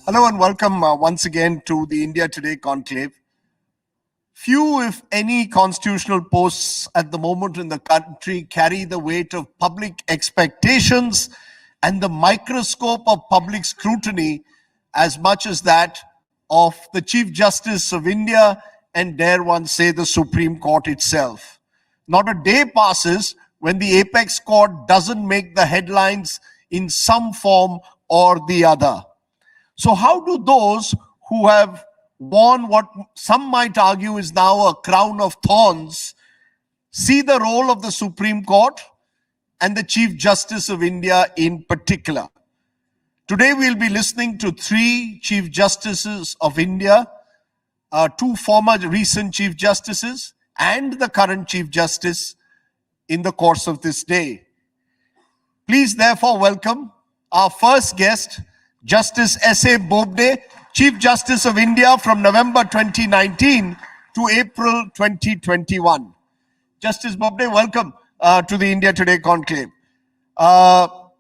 Hello and welcome once again to the India Today Conclave. Few, if any, constitutional posts at the moment in the country carry the weight of public expectations and the microscope of public scrutiny as much as that of the Chief Justice of India and, dare one say, the Supreme Court itself. Not a day passes when the apex court doesn't make the headlines in some form or the other. So how do those who have worn what some might argue is now a crown of thorns see the role of the Supreme Court and the Chief Justice of India in particular? Today we'll be listening to three Chief Justices of India, two former recent Chief Justices and the current Chief Justice in the course of this day. Please therefore welcome our first guest, Justice S.A. Bobde, Chief Justice of India from November 2019 to April 2021. Justice Bobde, welcome to the India Today Conclave. Am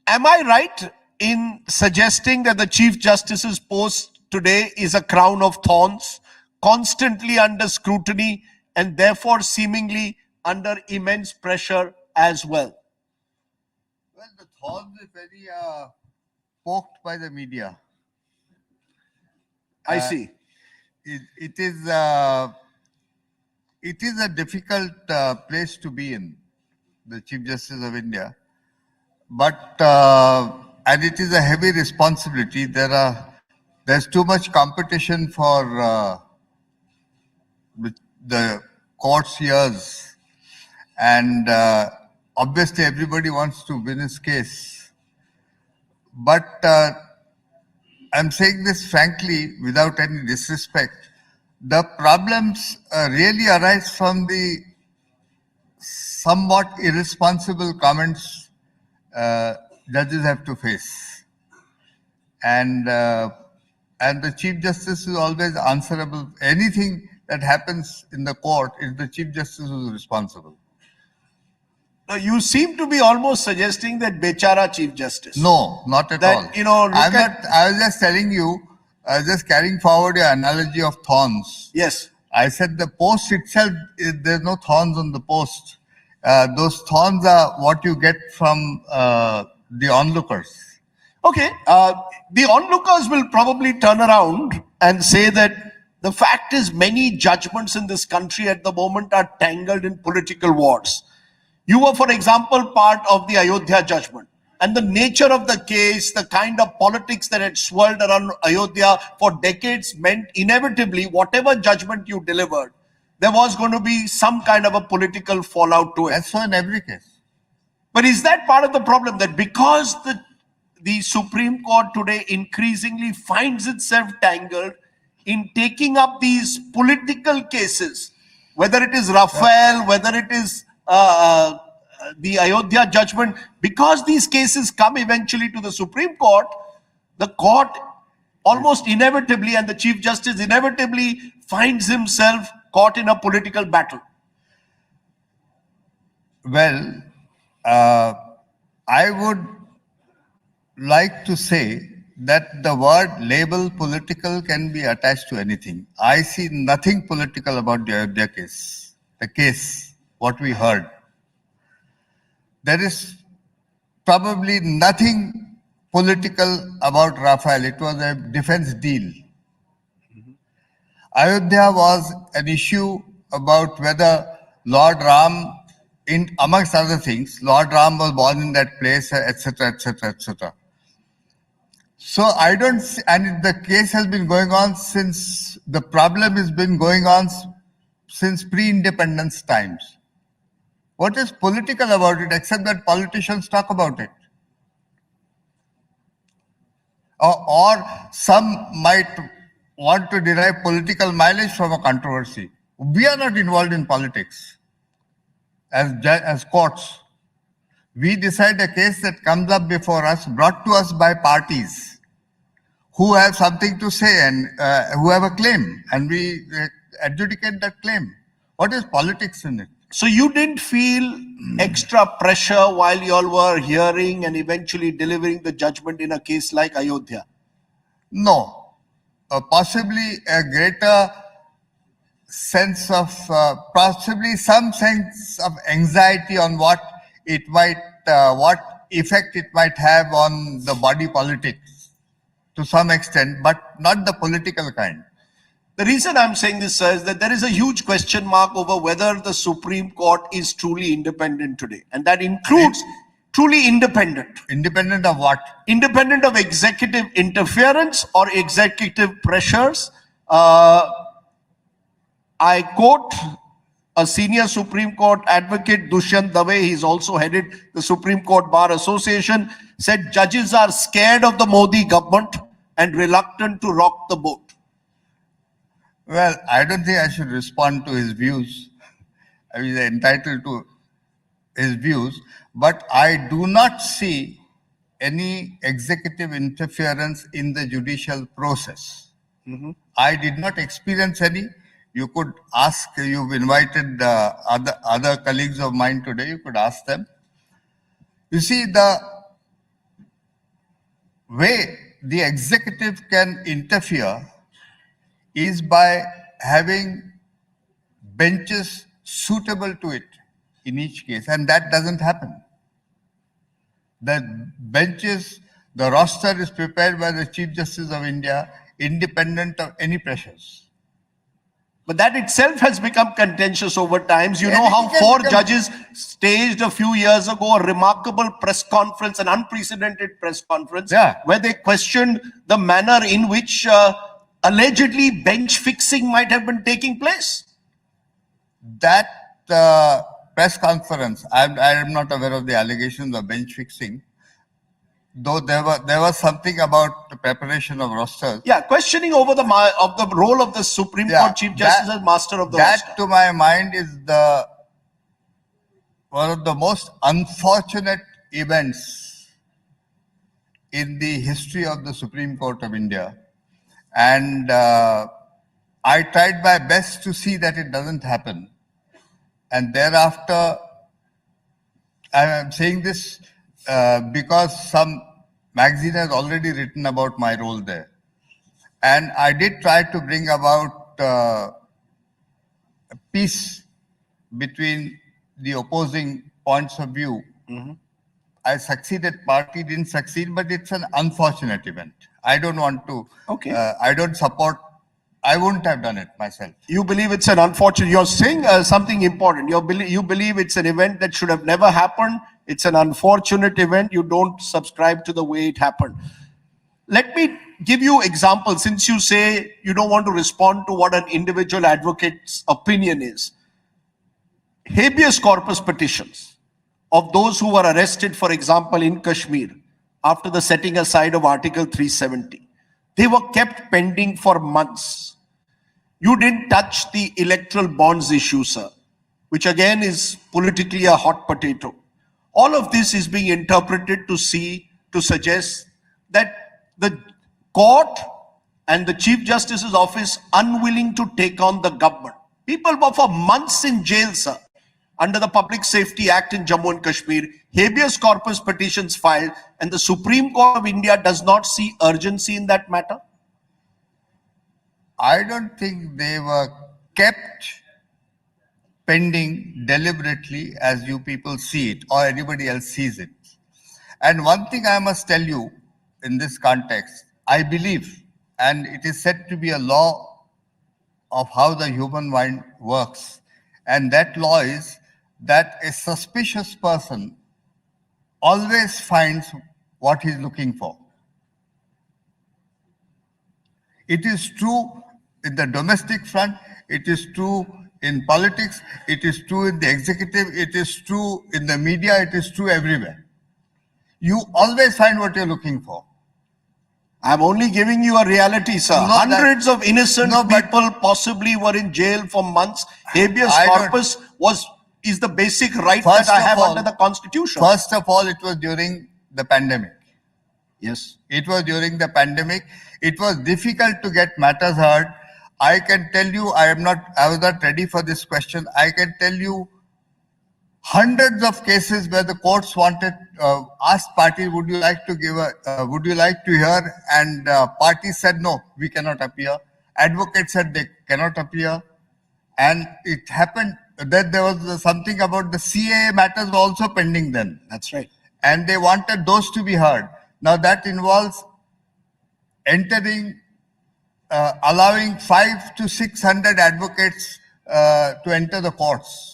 I right in suggesting that the Chief Justice's post today is a crown of thorns, constantly under scrutiny and therefore seemingly under immense pressure as well? Well, the thorns is very poked by the media. I see. It is a difficult place to be in, the Chief Justice of India, but and it is a heavy responsibility. There's too much competition for the court's ears, and obviously everybody wants to win his case. But I'm saying this frankly, without any disrespect. The problems really arise from the somewhat irresponsible comments judges have to face. And the Chief Justice is always answerable. Anything that happens in the court is the Chief Justice who is responsible. Now, you seem to be almost suggesting that Bechara Chief Justice. No, not at all. I was just telling you, I was just carrying forward your analogy of thorns. Yes. I said the post itself, there's no thorns on the post. Those thorns are what you get from the onlookers. Okay. The onlookers will probably turn around and say that the fact is many judgments in this country at the moment are tangled in political wars. You were, for example, part of the Ayodhya judgment, and the nature of the case, the kind of politics that had swirled around Ayodhya for decades meant inevitably whatever judgment you delivered, there was going to be some kind of a political fallout to it. That's so in every case. But is that part of the problem, that because the Supreme Court today increasingly finds itself tangled in taking up these political cases, whether it is Rafale, whether it is the Ayodhya judgment, because these cases come eventually to the Supreme Court, the court almost inevitably and the Chief Justice inevitably finds himself caught in a political battle? Well, I would like to say that the word label political can be attached to anything. I see nothing political about the Ayodhya case. The case, what we heard. There is probably nothing political about Rafale. It was a defense deal. Ayodhya was an issue about whether Lord Ram, amongst other things, Lord Ram was born in that place, etc., etc., etc. So I don't see, and the case has been going on since, the problem has been going on since pre-independence times. What is political about it except that politicians talk about it? Or some might want to derive political mileage from a controversy. We are not involved in politics as courts. We decide a case that comes up before us, brought to us by parties who have something to say and who have a claim, and we adjudicate that claim. What is politics in it? So you didn't feel extra pressure while you all were hearing and eventually delivering the judgment in a case like Ayodhya? No, possibly a greater sense of, possibly some sense of anxiety on what it might, what effect it might have on the body politics to some extent, but not the political kind. The reason I'm saying this, sir, is that there is a huge question mark over whether the Supreme Court is truly independent today. And that includes truly independent. Independent of what? Independent of executive interference or executive pressures. I quote a senior Supreme Court advocate, Dushyant Dave, he's also headed the Supreme Court Bar Association, said judges are scared of the Modi government and reluctant to rock the boat. Well, I don't think I should respond to his views. I mean, they're entitled to his views, but I do not see any executive interference in the judicial process. I did not experience any. You could ask, you've invited other colleagues of mine today, you could ask them. You see, the way the executive can interfere is by having benches suitable to it in each case, and that doesn't happen. The benches, the roster is prepared by the Chief Justice of India, independent of any pressures. But that itself has become contentious over times. You know Anything how can 4 become- judges staged a few years ago a remarkable press conference, an unprecedented press conference, Yeah. where they questioned the manner in which allegedly bench fixing might have been taking place. That press conference, I am not aware of the allegations of bench fixing, though there was something about the preparation of rosters. Yeah, questioning over the role of the Supreme Yeah, Court Chief Justice as master of the that roster. to my mind is one of the most unfortunate events in the history of the Supreme Court of India, and I tried my best to see that it doesn't happen. And thereafter, I am saying this because some magazine has already written about my role there. And I did try to bring about a peace between the opposing points of view. I succeeded, party didn't succeed, but it's an unfortunate event. I don't want to, Okay. I don't support, I wouldn't have done it myself. You believe it's an unfortunate, you're saying something important. You believe it's an event that should have never happened. It's an unfortunate event. You don't subscribe to the way it happened. Let me give you examples, since you say you don't want to respond to what an individual advocate's opinion is. Habeas corpus petitions of those who were arrested, for example, in Kashmir, after the setting aside of Article 370. They were kept pending for months. You didn't touch the electoral bonds issue, sir, which again is politically a hot potato. All of this is being interpreted to suggest that the court and the Chief Justice's office unwilling to take on the government. People were for months in jail, sir, under the Public Safety Act in Jammu and Kashmir, habeas corpus petitions filed, and the Supreme Court of India does not see urgency in that matter? I don't think they were kept pending deliberately as you people see it or anybody else sees it. And one thing I must tell you in this context, I believe, and it is said to be a law of how the human mind works, and that law is that a suspicious person always finds what he's looking for. It is true in the domestic front, it is true in politics, it is true in the executive, it is true in the media, it is true everywhere. You always find what you're looking for. I'm only giving you a reality, sir. No, Hundreds of innocent no, but- people possibly were in jail for months. Habeas I don't- corpus is the basic right First that I of have all- under the Constitution. First of all, it was during the pandemic. Yes. It was during the pandemic. It was difficult to get matters heard. I can tell you, I was not ready for this question. I can tell you hundreds of cases where the courts asked parties, would you like to hear? And parties said, no, we cannot appear. Advocates said they cannot appear. And it happened that there was something about the CAA matters were also pending then. That's right. And they wanted those to be heard. Now that involves allowing 500 to 600 advocates to enter the courts.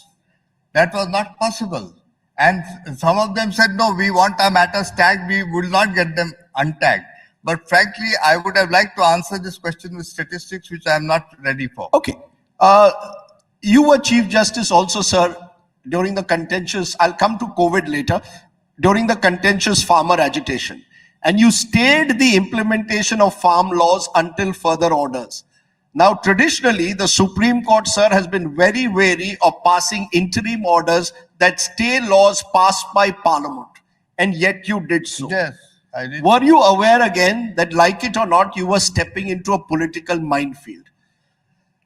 That was not possible. And some of them said, no, we want our matters tagged. We will not get them untagged. But frankly, I would have liked to answer this question with statistics, which I am not ready for. Okay. You were Chief Justice also, sir, during the contentious, I'll come to COVID later, during the contentious farmer agitation. And you stayed the implementation of farm laws until further orders. Now, traditionally, the Supreme Court, sir, has been very wary of passing interim orders that stay laws passed by Parliament. And yet you did so. Yes, I did. Were you aware again that, like it or not, you were stepping into a political minefield?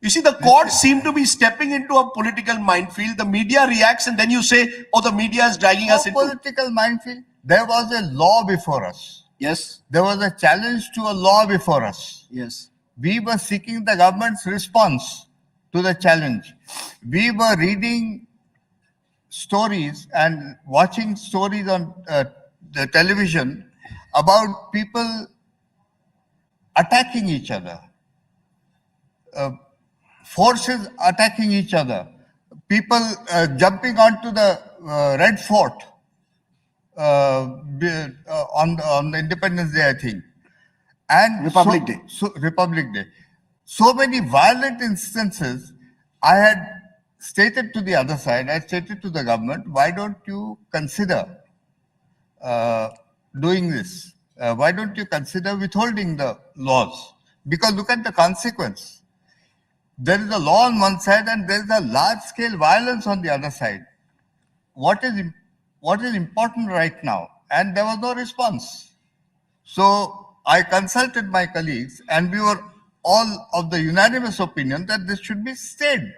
You see, the court seemed to be stepping into a political minefield. The media reacts and then you say, oh, the media is dragging us into political minefield. There was a law before us. Yes. There was a challenge to a law before us. Yes. We were seeking the government's response to the challenge. We were reading stories and watching stories on the television about people attacking each other, forces attacking each other, people jumping onto the Red Fort on the Independence Day, I think. And Republic Day. Republic Day. So many violent instances. I had stated to the other side, I stated to the government, why don't you consider doing this? Why don't you consider withholding the laws? Because look at the consequence. There is a law on one side and there is a large-scale violence on the other side. What is important right now? And there was no response. So I consulted my colleagues and we were all of the unanimous opinion that this should be stayed.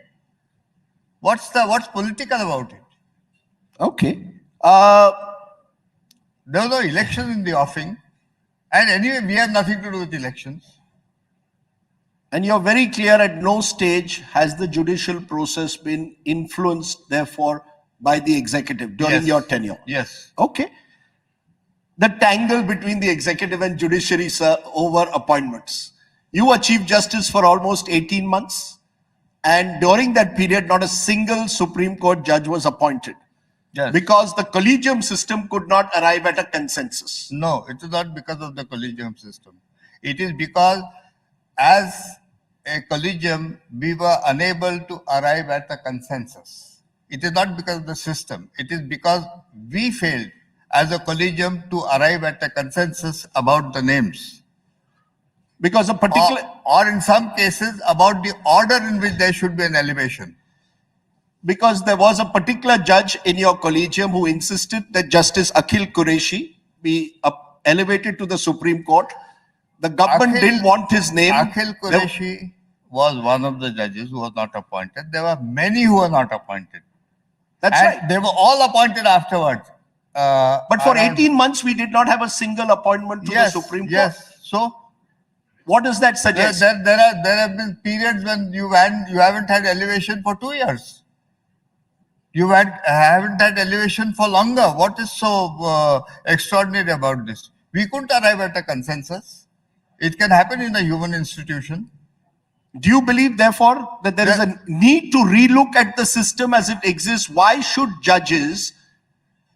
What's political about it? Okay. There were no elections in the offing. And anyway, we have nothing to do with elections. And you're very clear, at no stage has the judicial process been influenced, therefore, by the executive during your tenure. Yes. Okay. The tangle between the executive and judiciary, sir, over appointments. You were Chief Justice for almost 18 months. And during that period, not a single Supreme Court judge was appointed. Yes. Because the collegium system could not arrive at a consensus. No, it is not because of the collegium system. It is because as a collegium, we were unable to arrive at a consensus. It is not because of the system. It is because we failed as a collegium to arrive at a consensus about the names. Because a particular... Or in some cases, about the order in which there should be an elevation. Because there was a particular judge in your collegium who insisted that Justice Akhil Qureshi be elevated to the Supreme Court. The government didn't want his name. Akhil Qureshi was one of the judges who was not appointed. There were many who were not appointed. That's and right. They were all appointed afterwards. But for 18 months, we did not have a single appointment to the Supreme Court. Yes. So, what does that suggest? There have been periods when you haven't had elevation for 2 years. You haven't had elevation for longer. What is so extraordinary about this? We couldn't arrive at a consensus. It can happen in a human institution. Do you believe, therefore, that there is a need to relook at the system as it exists? Why should judges,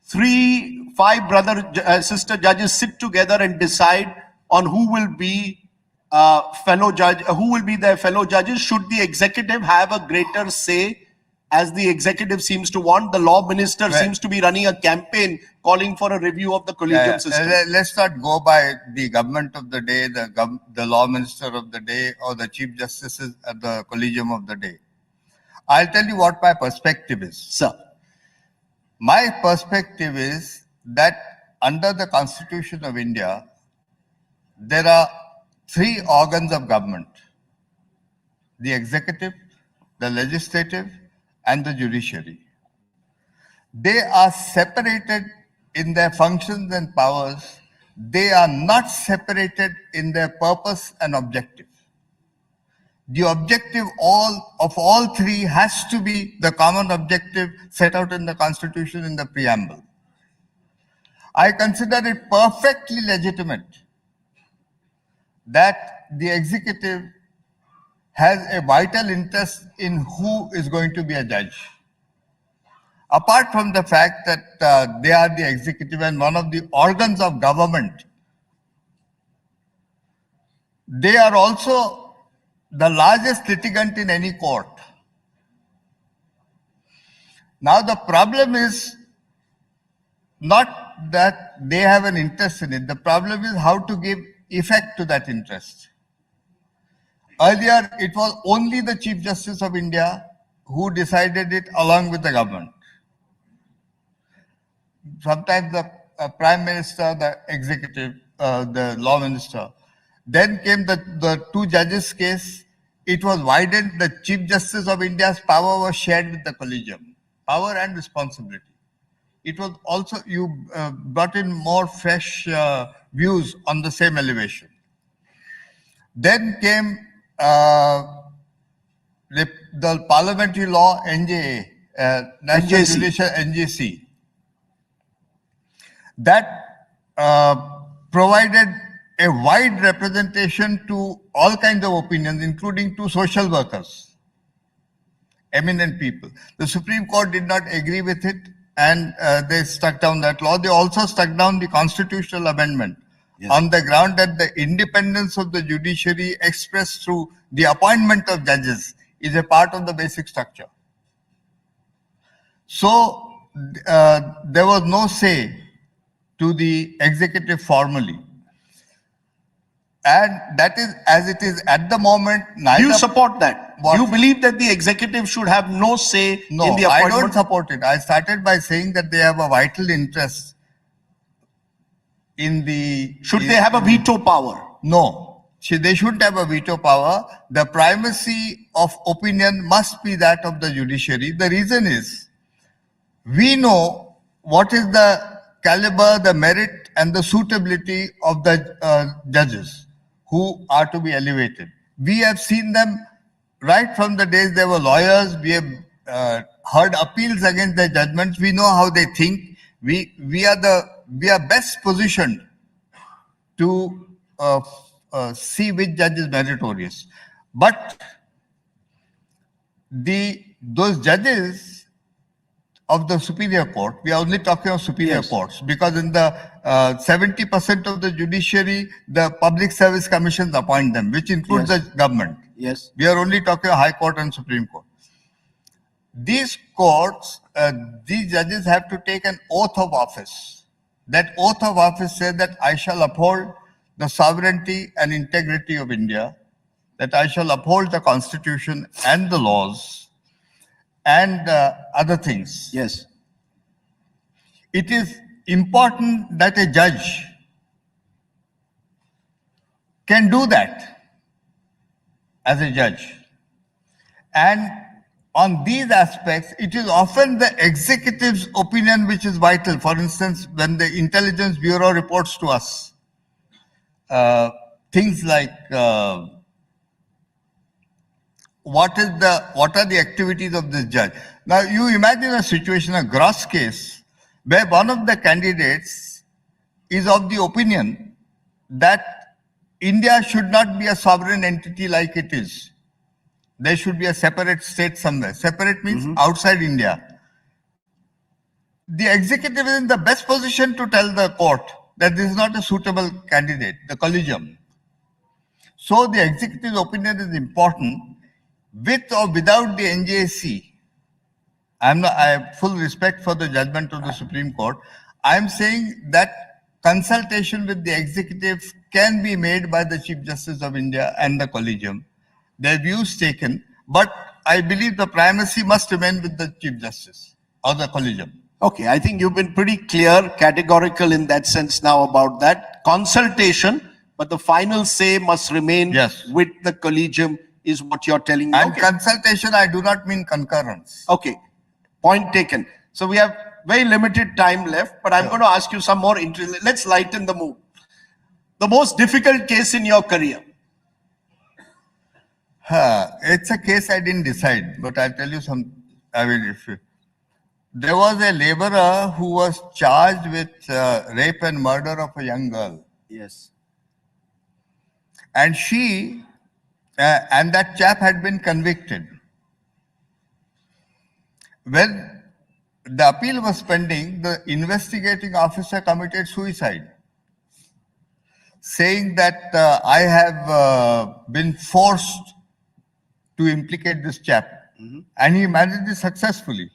5 brother-sister judges, sit together and decide on who will be their fellow judges? Should the executive have a greater say, as the executive seems to want? The law minister seems to be running a campaign calling for a review of the collegium system. Let's not go by the government of the day, the law minister of the day, or the chief justices at the collegium of the day. I'll tell you what my perspective is. Sir. My perspective is that under the Constitution of India, there are 3 organs of government: the executive, the legislative, and the judiciary. They are separated in their functions and powers. They are not separated in their purpose and objective. The objective of all three has to be the common objective set out in the Constitution in the preamble. I consider it perfectly legitimate that the executive has a vital interest in who is going to be a judge. Apart from the fact that they are the executive and one of the organs of government, they are also the largest litigant in any court. Now the problem is not that they have an interest in it. The problem is how to give effect to that interest. Earlier, it was only the Chief Justice of India who decided it along with the government. Sometimes the Prime Minister, the executive, the law minister. Then came the two judges case. It was widened. The Chief Justice of India's power was shared with the collegium. Power and responsibility. It was also, you brought in more fresh views on the same elevation. Then came the parliamentary law NJA, National Judicial NJC. That provided a wide representation to all kinds of opinions, including to social workers, eminent people. The Supreme Court did not agree with it, and they struck down that law. They also struck down the constitutional amendment on the ground that the independence of the judiciary expressed through the appointment of judges is a part of the basic structure. So there was no say to the executive formally. And that is as it is at the moment. Do you support that? Do you believe that the executive should have no say in the appointment? I don't support it. I started by saying that they have a vital interest in the... Should they have a veto power? No. They shouldn't have a veto power. The primacy of opinion must be that of the judiciary. The reason is, we know what is the caliber, the merit and the suitability of the judges who are to be elevated. We have seen them right from the days they were lawyers. We have heard appeals against their judgments. We know how they think. We are best positioned to see which judge is meritorious. But those judges of the superior court, we are only talking of superior courts, because in the 70% of the judiciary, the public service commissions appoint them, which includes the government. Yes. We are only talking of High Court and Supreme Court. These courts, these judges have to take an oath of office. That oath of office says that I shall uphold the sovereignty and integrity of India, that I shall uphold the Constitution and the laws, and other things. Yes. It is important that a judge can do that as a judge. And on these aspects, it is often the executive's opinion which is vital. For instance, when the Intelligence Bureau reports to us, things like what are the activities of this judge. Now you imagine a situation, a gross case, where one of the candidates is of the opinion that India should not be a sovereign entity like it is. There should be a separate state somewhere. Separate means outside India. The executive is in the best position to tell the court that this is not a suitable candidate, the collegium. So the executive's opinion is important. With or without the NJC, I have full respect for the judgment of the Supreme Court. I am saying that consultation with the executive can be made by the Chief Justice of India and the collegium. Their views taken, but I believe the primacy must remain with the Chief Justice or the collegium. Okay, I think you've been pretty clear, categorical in that sense now about that. Consultation, but the final say must remain with the collegium is what you're telling me. And consultation, I do not mean concurrence. Okay, point taken. So we have very limited time left, but I'm going to ask you some more interesting. Let's lighten the mood. The most difficult case in your career? It's a case I didn't decide, but I'll tell you some. I mean, there was a laborer who was charged with rape and murder of a young girl. Yes. And and that chap had been convicted. When the appeal was pending, the investigating officer committed suicide, saying that I have been forced to implicate this chap. And he managed it successfully.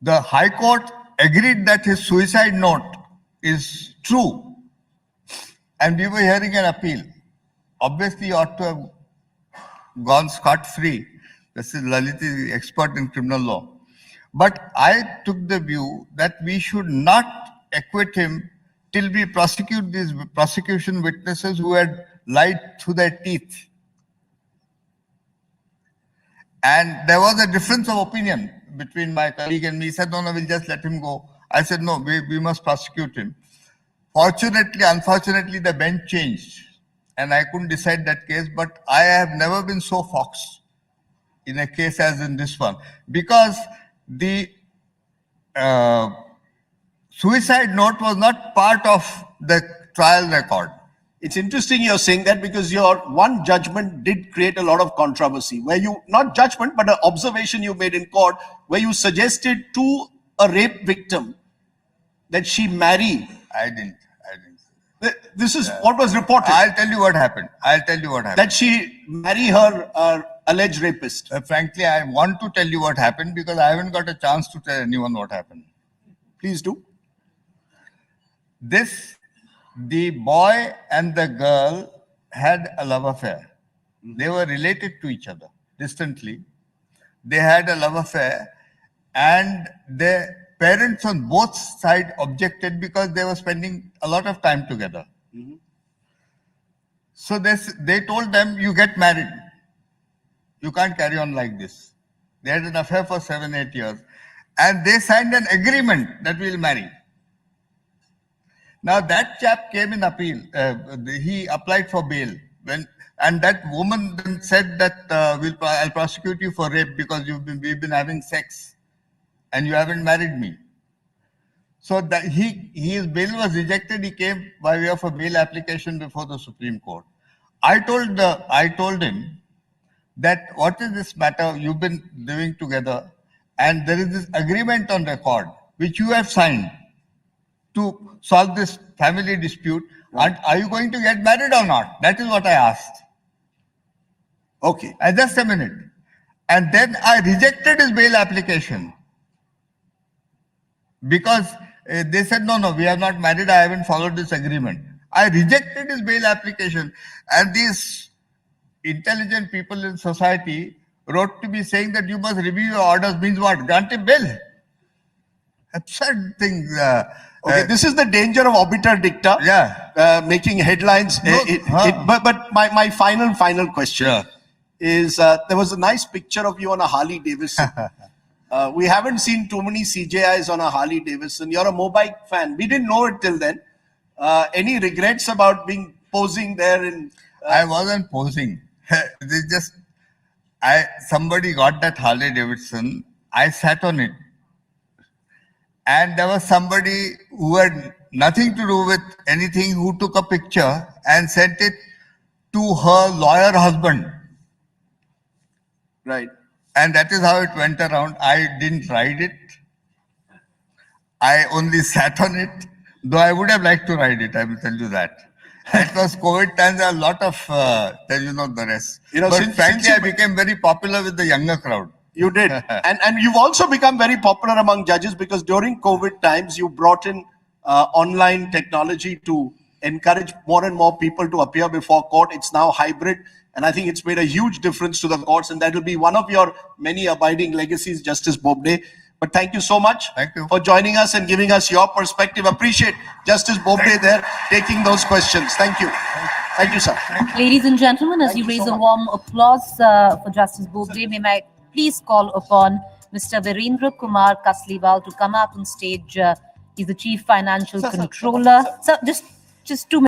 The High Court agreed that his suicide note is true. And we were hearing an appeal. Obviously, he ought to have gone scot-free. This is Lalit, the expert in criminal law. But I took the view that we should not acquit him till we prosecute these prosecution witnesses who had lied through their teeth. And there was a difference of opinion between my colleague and me. He said, no, we'll just let him go. I said, no, we must prosecute him. Fortunately, unfortunately, the bench changed and I couldn't decide that case, but I have never been so foxed in a case as in this one, because the suicide note was not part of the trial record. It's interesting you're saying that, because your one judgment did create a lot of controversy, where you, not judgment, but an observation you made in court, where you suggested to a rape victim that she marry. I didn't. This is what was reported. I'll tell you what happened. That she marry her alleged rapist. Frankly, I want to tell you what happened because I haven't got a chance to tell anyone what happened. Please do. The boy and the girl had a love affair. They were related to each other distantly. They had a love affair, and their parents on both sides objected because they were spending a lot of time together. So they told them, you get married. You can't carry on like this. They had an affair for 7-8 years. And they signed an agreement that we'll marry. Now that chap came in appeal. He applied for bail. And that woman then said that I'll prosecute you for rape because we've been having sex and you haven't married me. So that his bail was rejected. He came by way of a bail application before the Supreme Court. I told him that what is this matter you've been living together, and there is this agreement on record which you have signed to solve this family dispute. Right. And are you going to get married or not? That is what I asked. Okay. And just a minute. And then I rejected his bail application because they said, no, we are not married. I haven't followed this agreement. I rejected his bail application. And these intelligent people in society wrote to me saying that you must review your orders. Means what? Grant him bail. Absurd things. Okay, this is the danger of obiter dicta. Yeah. Making headlines. But my final question is, there was a nice picture of you on a Harley Davidson. We haven't seen too many CJIs on a Harley Davidson. You're a Mobike fan. We didn't know it till then. Any regrets about posing there? I wasn't posing. Somebody got that Harley Davidson. I sat on it. And there was somebody who had nothing to do with anything who took a picture and sent it to her lawyer husband. Right. And that is how it went around. I didn't ride it. I only sat on it, though I would have liked to ride it, I will tell you that. It was COVID times, a lot of, the rest. But frankly, I became very popular with the younger crowd. You did. and you've also become very popular among judges because during COVID times, you brought in online technology to encourage more and more people to appear before court. It's now hybrid. And I think it's made a huge difference to the courts. And that will be one of your many abiding legacies, Justice Bobde. But thank you so much for joining us and giving us your perspective. Appreciate Justice Bobde there taking those questions. Thank you. Thank you, sir. Ladies and gentlemen, as you raise a warm applause for Justice Bobde, may I please call upon Mr. Virendra Kumar Kasliwal to come up on stage. He's the Chief Financial Controller. So just 2 minutes.